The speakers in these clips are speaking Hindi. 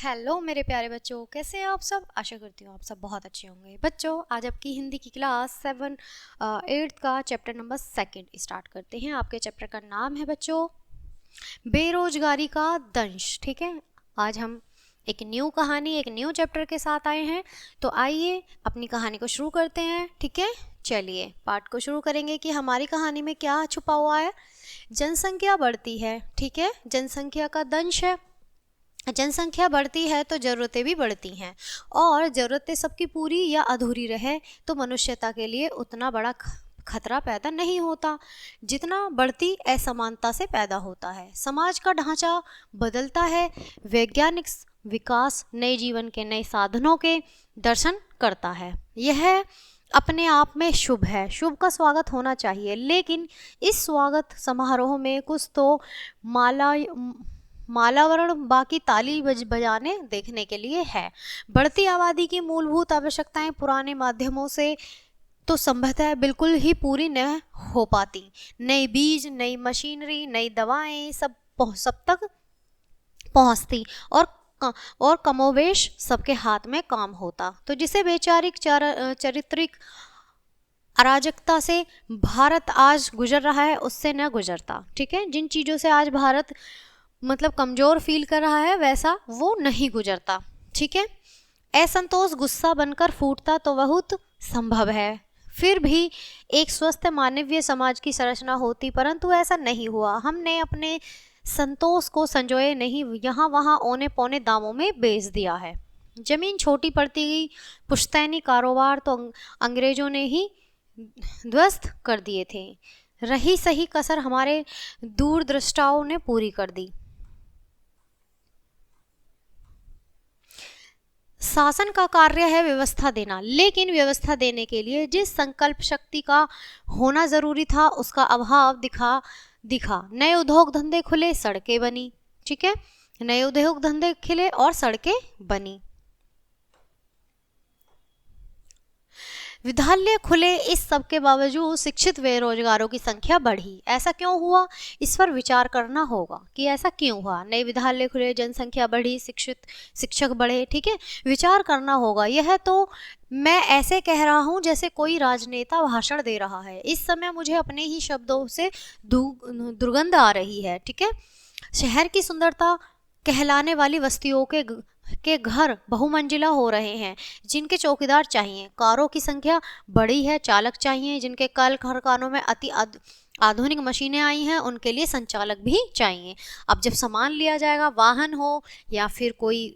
हेलो मेरे प्यारे बच्चों, कैसे हैं आप सब। आशा करती हूँ आप सब बहुत अच्छे होंगे। बच्चों, आज आपकी हिंदी की क्लास 8th का चैप्टर नंबर 2 स्टार्ट करते हैं। आपके चैप्टर का नाम है बच्चों बेरोजगारी का दंश। ठीक है, आज हम एक न्यू कहानी, एक न्यू चैप्टर के साथ आए हैं। तो आइए अपनी कहानी को शुरू करते हैं। ठीक है, चलिए पाठ को शुरू करेंगे कि हमारी कहानी में क्या छुपा हुआ है। जनसंख्या बढ़ती है। ठीक है, जनसंख्या का दंश है। जनसंख्या बढ़ती है तो ज़रूरतें भी बढ़ती हैं, और ज़रूरतें सबकी पूरी या अधूरी रहे तो मनुष्यता के लिए उतना बड़ा खतरा पैदा नहीं होता जितना बढ़ती असमानता से पैदा होता है। समाज का ढांचा बदलता है, वैज्ञानिक विकास नए जीवन के नए साधनों के दर्शन करता है। यह अपने आप में शुभ है, शुभ का स्वागत होना चाहिए, लेकिन इस स्वागत समारोह में कुछ तो मालावरण बाकी ताली बजाने देखने के लिए है। बढ़ती आबादी की मूलभूत आवश्यकताएं पुराने माध्यमों से तो संभवतः बिल्कुल ही पूरी न हो पाती। नए बीज, नई मशीनरी, नई दवाएं सब तक पहुंचती और कमोवेश सबके हाथ में काम होता, तो जिसे वैचारिक चारित्रिक अराजकता से भारत आज गुजर रहा है उससे न गुजरता। ठीक है, जिन चीज़ों से आज भारत कमज़ोर फील कर रहा है वैसा वो नहीं गुजरता। ठीक है, असंतोष गुस्सा बनकर फूटता तो बहुत संभव है, फिर भी एक स्वस्थ मानवीय समाज की संरचना होती, परंतु ऐसा नहीं हुआ। हमने अपने संतोष को संजोए नहीं, यहाँ वहाँ औने पौने दामों में बेच दिया है। जमीन छोटी पड़ती गई, पुश्तैनी कारोबार तो अंग्रेजों ने ही ध्वस्त कर दिए थे। रही सही कसर हमारे दूरदृष्टाओं ने पूरी कर दी। शासन का कार्य है व्यवस्था देना, लेकिन व्यवस्था देने के लिए जिस संकल्प शक्ति का होना जरूरी था उसका अभाव दिखा। नए उद्योग धंधे खुले, सड़कें बनी। ठीक है, नए उद्योग धंधे खिले और सड़कें बनी, विद्यालय खुले, इस सब के बावजूद शिक्षित बेरोजगारों की संख्या बढ़ी। ऐसा क्यों हुआ, इस पर विचार करना होगा कि ऐसा क्यों हुआ। नए विद्यालय खुले, जनसंख्या बढ़ी, शिक्षक बढ़े। ठीक है, विचार करना होगा। यह तो मैं ऐसे कह रहा हूँ जैसे कोई राजनेता भाषण दे रहा है। इस समय मुझे अपने ही शब्दों से दुर्गंध आ रही है। ठीक है, शहर की सुंदरता कहलाने वाली बस्तियों के घर बहुमंजिला हो रहे हैं, जिनके चौकीदार चाहिए। कारों की संख्या बढ़ी है, चालक चाहिए। जिनके कल कारखानों में अति आधुनिक मशीनें आई हैं, उनके लिए संचालक भी चाहिए। अब जब सामान लिया जाएगा, वाहन हो या फिर कोई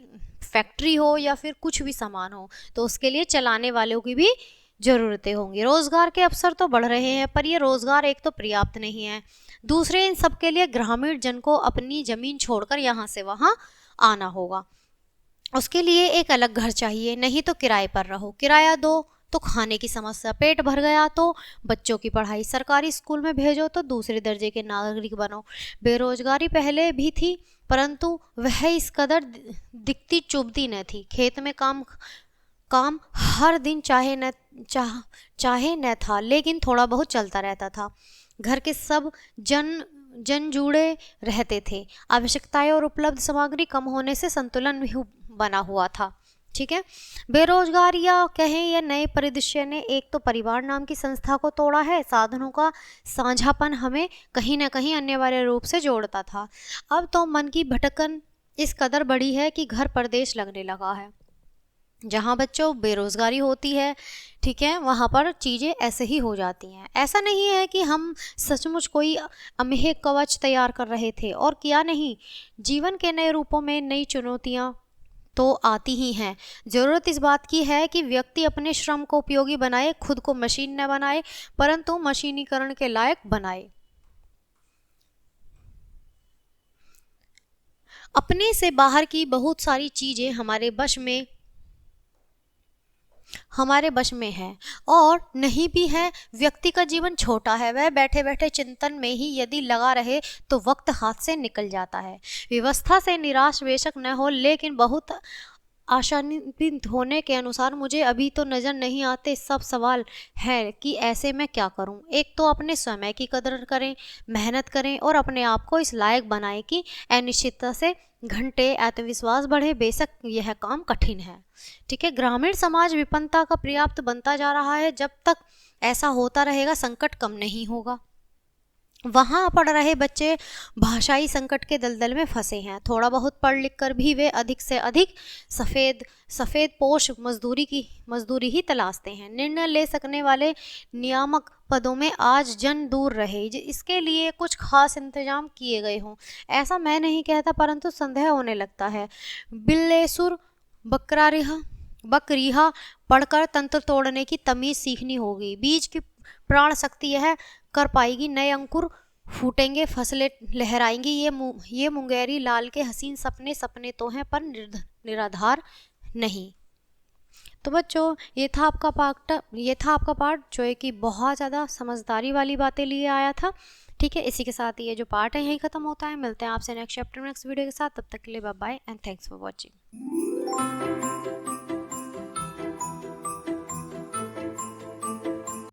फैक्ट्री हो या फिर कुछ भी सामान हो, तो उसके लिए चलाने वालों की भी ज़रूरतें होंगी। रोजगार के अवसर तो बढ़ रहे हैं, पर ये रोजगार एक तो पर्याप्त नहीं है, दूसरे इन सब के लिए ग्रामीण जन को अपनी जमीन छोड़कर यहाँ से वहाँ आना होगा। उसके लिए एक अलग घर चाहिए, नहीं तो किराए पर रहो। किराया दो तो खाने की समस्या, पेट भर गया तो बच्चों की पढ़ाई, सरकारी स्कूल में भेजो तो दूसरे दर्जे के नागरिक बनो। बेरोजगारी पहले भी थी, परंतु वह इस कदर दिखती चुभती न थी। खेत में काम हर दिन चाहे न था, लेकिन थोड़ा बहुत चलता रहता था। घर के सब जन जुड़े रहते थे। आवश्यकताएं और उपलब्ध सामग्री कम होने से संतुलन भी बना हुआ था। ठीक है, बेरोजगार या कहें या नए परिदृश्य ने एक तो परिवार नाम की संस्था को तोड़ा है। साधनों का साझापन हमें कहीं ना कहीं अनिवार्य रूप से जोड़ता था। अब तो मन की भटकन इस कदर बड़ी है कि घर परदेश लगने लगा है। जहाँ बच्चों बेरोजगारी होती है, ठीक है, वहाँ पर चीज़ें ऐसे ही हो जाती हैं। ऐसा नहीं है कि हम सचमुच कोई अमेय कवच तैयार कर रहे थे और किया नहीं। जीवन के नए रूपों में नई चुनौतियाँ तो आती ही हैं। ज़रूरत इस बात की है कि व्यक्ति अपने श्रम को उपयोगी बनाए, खुद को मशीन न बनाए, परंतु मशीनीकरण के लायक बनाए। अपने से बाहर की बहुत सारी चीज़ें हमारे वश में है और नहीं भी है। व्यक्ति का जीवन छोटा है, वह बैठे बैठे चिंतन में ही यदि लगा रहे तो वक्त हाथ से निकल जाता है। व्यवस्था से निराश बेशक न हो, लेकिन बहुत आशान्वित होने के अनुसार मुझे अभी तो नज़र नहीं आते। सब सवाल है कि ऐसे मैं क्या करूं। एक तो अपने समय की कदर करें, मेहनत करें और अपने आप को इस लायक बनाएं कि अनिश्चितता से घंटे आत्मविश्वास बढ़े। बेशक यह काम कठिन है। ठीक है, ग्रामीण समाज विपन्नता का पर्याप्त बनता जा रहा है। जब तक ऐसा होता रहेगा संकट कम नहीं होगा। वहाँ पढ़ रहे बच्चे भाषाई संकट के दलदल में फंसे हैं। थोड़ा बहुत पढ़ लिख कर भी वे अधिक से अधिक सफ़ेद पोश मजदूरी ही तलाशते हैं। निर्णय ले सकने वाले नियामक पदों में आज जन दूर रहे, इसके लिए कुछ खास इंतजाम किए गए हों, ऐसा मैं नहीं कहता, परंतु संदेह होने लगता है। बिल्लेसुर बकरीहा पढ़कर तंत्र तोड़ने की तमीज सीखनी होगी। बीज की प्राण शक्ति यह कर पाएगी। नए अंकुर फूटेंगे, फसलें लहराएंगी। ये मुंगेरी लाल के हसीन सपने तो हैं, पर निराधार नहीं। तो बच्चों, ये था आपका पार्ट जो है कि बहुत ज़्यादा समझदारी वाली बातें लिए आया था। ठीक है, इसी के साथ ये जो पार्ट है यही खत्म होता है। मिलते हैं आपसे नेक्स्ट चैप्टर में नेक्स्ट वीडियो के साथ। तब तक के लिए bye bye and thanks for watching.